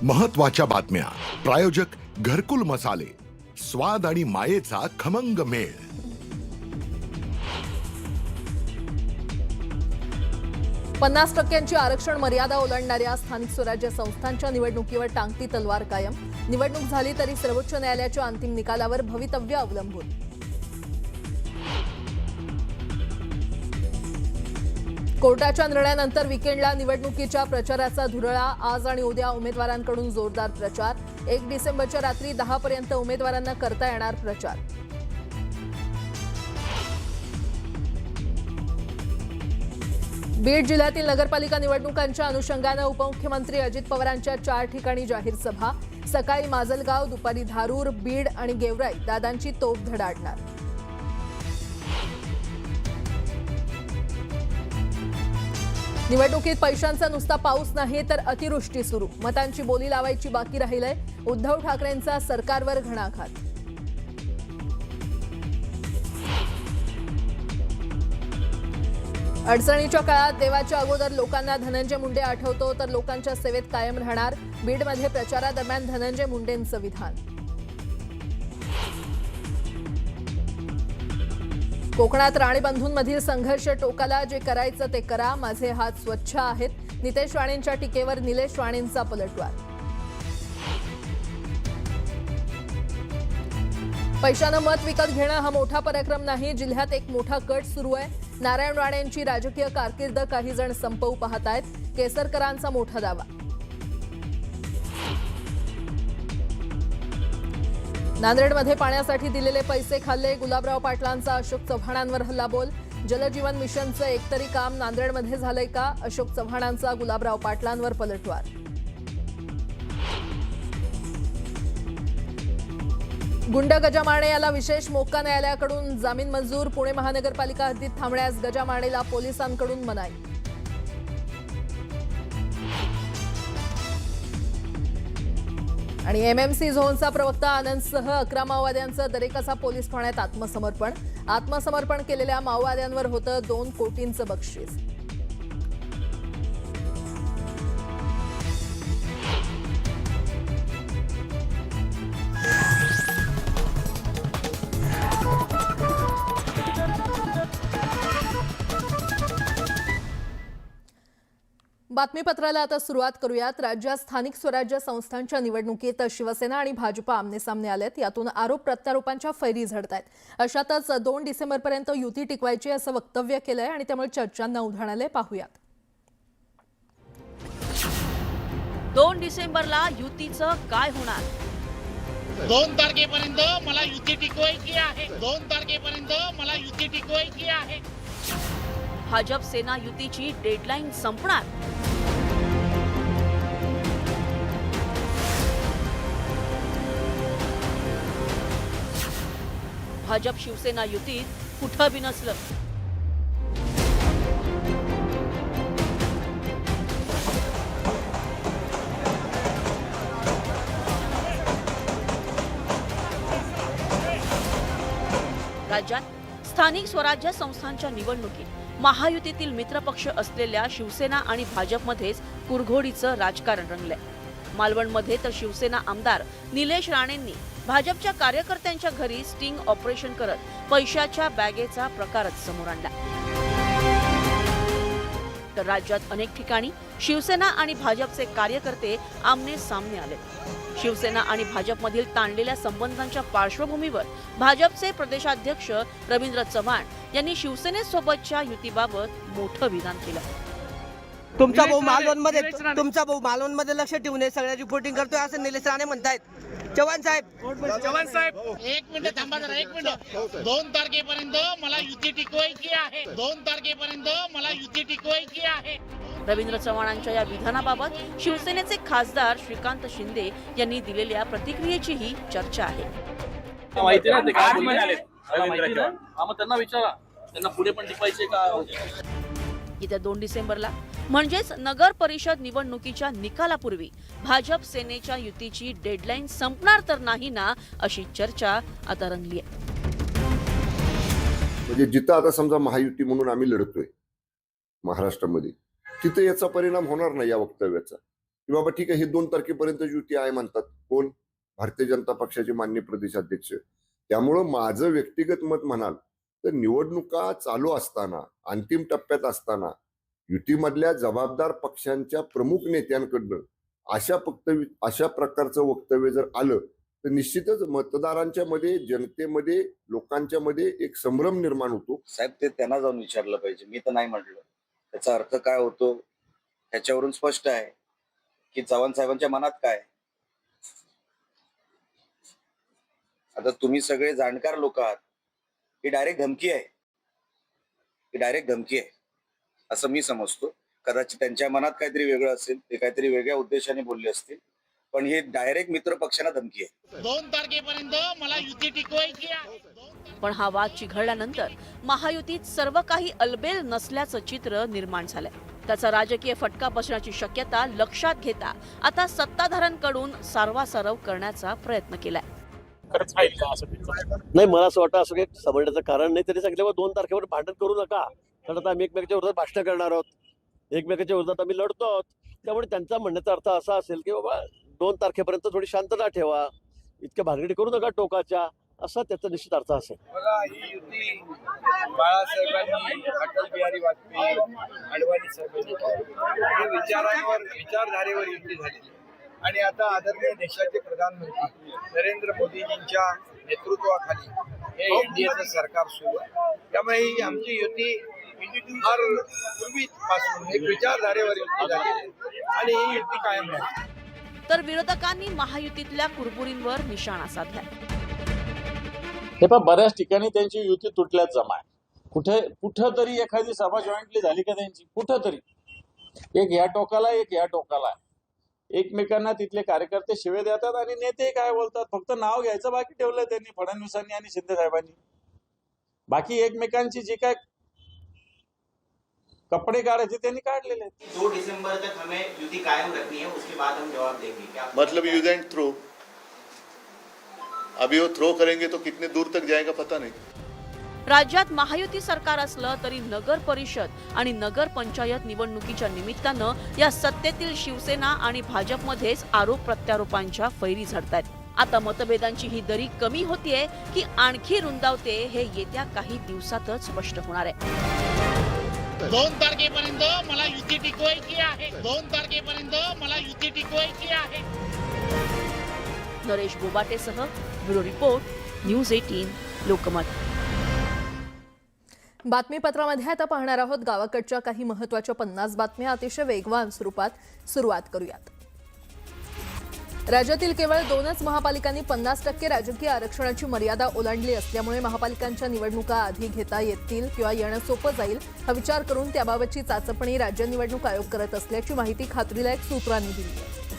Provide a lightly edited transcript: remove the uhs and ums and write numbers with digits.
महत्त्वाच्या बातम्या. प्रायोजक घरकुल मसाले, स्वाद आणि मायेचा खमंग मेळ. पन्नास टक्क्यांची आरक्षण मर्यादा ओलांडणाऱ्या स्थानिक स्वराज्य संस्थांच्या निवडणुकीवर टांगती तलवार कायम. निवडणूक झाली तरी सर्वोच्च न्यायालयाच्या अंतिम निकालावर भवितव्य अवलंबून. कोर्टाच्या निर्णयानंतर विकेंडला निवडणुकीच्या प्रचाराचा धुरळा. आज आणि उद्या उमेदवारांकडून जोरदार प्रचार. 1 डिसेंबरच्या रात्री 10 पर्यंत उमेदवारांना करता येणार प्रचार. बीड जिल्ह्यातील नगरपालिका निवडणुकांच्या अनुषंगानं उपमुख्यमंत्री अजित पवारांच्या 4 ठिकाणी जाहीर सभा. सकाळी माजलगाव, दुपारी धारूर, बीड आणि गेवराई दादांची तोफ धडाडणार. निवडणुकीत पैशांचा नुसता पाऊस नाही तर अतिवृष्टी सुरू. मतांची बोली लावायची बाकी राहिलंय. उद्धव ठाकरेंचा सरकारवर घणाघात. अडचणीच्या काळात देवाच्या अगोदर लोकांना धनंजय मुंडे आठवतो तर लोकांच्या सेवेत कायम राहणार. बीडमध्ये प्रचारादरम्यान धनंजय मुंडेंचं विधान. कोकणात राणीबंधूंमधील संघर्ष टोकाला. जे करायचं ते करा, माझे हात स्वच्छ आहेत. नितेश राणेंच्या टीकेवर निलेश राणेंचा पलटवार. पैशानं मत विकत घेणं हा मोठा पराक्रम नाही. जिल्ह्यात एक मोठा कट सुरू आहे. नारायण राणेंची राजकीय कारकीर्द काही जण संपवू पाहतायत. केसरकरांचा मोठा दावा. नांदेडमध्ये पाण्यासाठी दिलेले पैसे खाल्ले. गुलाबराव पाटलांचा अशोक चव्हाणांवर हल्लाबोल. जलजीवन मिशनचं एकतरी काम नांदेडमध्ये झालंय का? अशोक चव्हाणांचा गुलाबराव पाटलांवर पलटवार. गुंड गजामाणे याला विशेष मोक्का न्यायालयाकडून जामीन मंजूर. पुणे महानगरपालिका हद्दीत थांबण्यास गजामाणेला पोलिसांकडून मनाई. आणि एमएमसी झोनचा प्रवक्ता आनंदसह 11 माओवाद्यांचं दरेकसा पोलीस ठाण्यात आत्मसमर्पण. आत्मसमर्पण केलेल्या माओवाद्यांवर होतं 2 कोटींचं बक्षीस. बातमीपत्राला आता सुरुवात करूयात. राज्यात स्थानिक स्वराज्य संस्थांच्या निवडणुकीत शिवसेना आणि भाजप आमने-सामने आलेत. यातून आरोप प्रत्यारोपांच्या फैरी झडतायत. अशातच 2 डिसेंबरपर्यंत युती टिकवायची असं वक्तव्य केलंय आणि त्यामुळे चर्चांना उधाण आलंय. पाहूयात. 2 डिसेंबरला युतीचं काय होणार? 2 तारखेपर्यंत मला युती टिकवायची आहे. 2 तारखेपर्यंत मला युती टिकवायची आहे. भाजप सेना युतीची डेडलाईन संपणार. भाजप शिवसेना युतीत कुठं बी नसलं. राज्यात स्थानिक स्वराज्य संस्थांच्या निवडणुकीत महायुतीतील मित्रपक्ष असलेल्या शिवसेना आणि भाजपमध्येच कुरघोडीचं राजकारण रंगलंय. मालवणमध्ये तर शिवसेना आमदार निलेश राणेंनी भाजपच्या कार्यकर्त्यांच्या घरी स्टिंग ऑपरेशन करत पैशाच्या बॅगेचा प्रकारच समोर आणला. तर राज्यात अनेक ठिकाणी शिवसेना आणि भाजपचे कार्यकर्ते आमने सामने आले. शिवसेना आणि भाजपमधील ताणलेल्या संबंधांच्या पार्श्वभूमीवर भाजपचे प्रदेशाध्यक्ष रवींद्र चव्हाण यांनी शिवसेनेसोबतच्या युतीबाबत मोठं विधान केलं. तुमचा भाऊ मालवणमध्ये लक्ष ठेवून हे सगळ्या रिपोर्टिंग करतोय असं निलेश राणे म्हणतायत. चव्हाण साहेब 1 मिनिट थांबा जरा, 1 मिनिट. 2 तारखेपर्यंत मला युती टिकवायची आहे. 2 तारखेपर्यंत मला युती टिकवायची आहे. रवींद्र चव्हाणांच्या या विधानाबाबत शिवसेनेचे खासदार श्रीकांत शिंदे यांनी दिलेल्या प्रतिक्रियेचीही चर्चा आहे. माहिती नाही ते काय बोलले. मग त्यांना विचारा, त्यांना पुढे पण टिकवायचे का? येत्या 2 डिसेंबरला म्हणजेच नगर परिषद निवडणुकीच्या निकालापूर्वी भाजप सेनेच्या युतीची डेडलाईन संपणार तर नाही ना, अशी चर्चा आता रंगली आहे. म्हणजे जिथं आता समजा महायुती म्हणून आम्ही लढतोय महाराष्ट्रामध्ये, तिथे याचा परिणाम होणार नाही या वक्तव्याचा. की बाबा ठीक आहे, ही 2 तारखेपर्यंत युती आहे म्हणतात. कोण? भारतीय जनता पक्षाचे माननीय प्रदेशाध्यक्ष. त्यामुळं माझं व्यक्तिगत मत म्हणाल तर निवडणुका चालू असताना, अंतिम टप्प्यात असताना युतीमधल्या जबाबदार पक्षांच्या प्रमुख नेत्यांकडनं अशा प्रकारचं वक्तव्य जर आलं तर निश्चितच मतदारांच्या मध्ये, जनतेमध्ये, लोकांच्या मध्ये एक संभ्रम निर्माण होतो. साहेब, ते त्यांना जाऊन विचारलं पाहिजे. मी तर नाही म्हटलं. त्याचा अर्थ काय होतो ह्याच्यावरून स्पष्ट आहे की चव्हाण साहेबांच्या मनात काय. आता तुम्ही सगळे जाणकार लोक आहात. ही डायरेक्ट धमकी आहे. ही डायरेक्ट धमकी आहे असं मी समजतो. कदाचित त्यांच्या मनात काहीतरी वेगळं असेल, ते काहीतरी वेगळ्या उद्देशाने बोलले असतील, पण ही डायरेक्ट मित्र पक्षांना धमकी आहे. 2 तारखेपर्यंत मला युती टिकवायची आहे. पण हा वाद चिघळल्यानंतर महायुतीत सर्व काही अलबेल नसल्याचं चित्र निर्माण झालंय. त्याचा राजकीय फटका बसण्याची शक्यता लक्षात घेता आता सत्ताधाऱ्यांकडून सारवासारव करण्याचा प्रयत्न केलाय. खरंच राहील का असं तुमचं? नाही, मला असं वाटतं असं काही समजण्याचं कारण नाही. तरी सांगितलं 2 तारखेवर भांडण करू नका, कारण आता आम्ही एकमेकाच्या विरोधात भाषण करणार आहोत, एकमेकाच्या विरोधात आम्ही लढतो आहोत. त्यामुळे त्यांचा म्हणण्याचा अर्थ असा असेल की बाबा 2 तारखेपर्यंत थोडी शांतता ठेवा, इतक्या भानगडी करू नका टोकाच्या, असा त्याचा निश्चित अर्थ असेल. बघा, ही युती बाळासाहेबांनी, अटल बिहारी वाजपेयी, अडवाणी साहेबांनी विचारधारेवर युती झालेली आणि आता आदरणीय देशाचे प्रधानमंत्री नरेंद्र मोदीजींच्या नेतृत्वाखाली हे एनडीएचं सरकार सुरू आहे. त्यामुळे ही आमची युती फार पूर्वीपासून एक विचारधारेवर युती झालेली आहे आणि ही युती कायम राहील. तर विरोधकांनी महायुतीतल्या कुरबुरींवर निशाणा साधलाय. हे पण बऱ्याच ठिकाणी त्यांची युती तुटल्याच जमा आहे. कुठंतरी एखादी सभा जॉईंटली झाली का त्यांची, कुठंतरी एक या टोकाला एक या टोकाला, एकमेकांना तिथले कार्यकर्ते शिवे देतात आणि नेते काय बोलतात, फक्त नाव घ्यायचं बाकी ठेवलं त्यांनी, फडणवीसांनी आणि शिंदे साहेबांनी. बाकी एकमेकांची जी काय कपडे काढायचे त्यांनी काढलेले आहेत. 2 दिसंबर तक हमें युति कायम रखनी है, उसके बाद हम जवाब देंगे. क्या मतलब यूज एंड थ्रो? अभी वो थ्रो करेंगे तो कितने दूर तक जाएगा पता नहीं. राज्यात महायुती सरकार असलं तरी नगर परिषद आणि नगर पंचायत निवडणुकीच्या निमित्तानं या सत्तेतील शिवसेना आणि भाजपमध्येच आरोप प्रत्यारोपांच्या फैरी झडतायत. आता मतभेदांची ही दरी कमी होतीये की आणखी रुंदावते हे येत्या काही दिवसातच स्पष्ट होणार आहे. 2 तारखेपर्यंत मला युती टिकवायची आहे. 2 तारखेपर्यंत मला युती टिकवायची आहे. नरेश बोबाटेसह ब्युरो रिपोर्ट, न्यूज 18 लोकमत. बातमीपत्रामध्ये आता पाहणार आहोत गावाकडच्या काही महत्त्वाच्या 50 बातम्या अतिशय वेगवान स्वरूपात. सुरुवात करूयात. राज्यातील केवळ 2च महापालिकांनी 50% राजकीय आरक्षणाची मर्यादा ओलांडली असल्यामुळे महापालिकांच्या निवडणुका आधी घेता येतील किंवा येणं सोपं जाईल हा विचार करून त्याबाबतची चाचपणी राज्य निवडणूक आयोग करत असल्याची माहिती खात्रीलायक सूत्रांनी दिली आहे.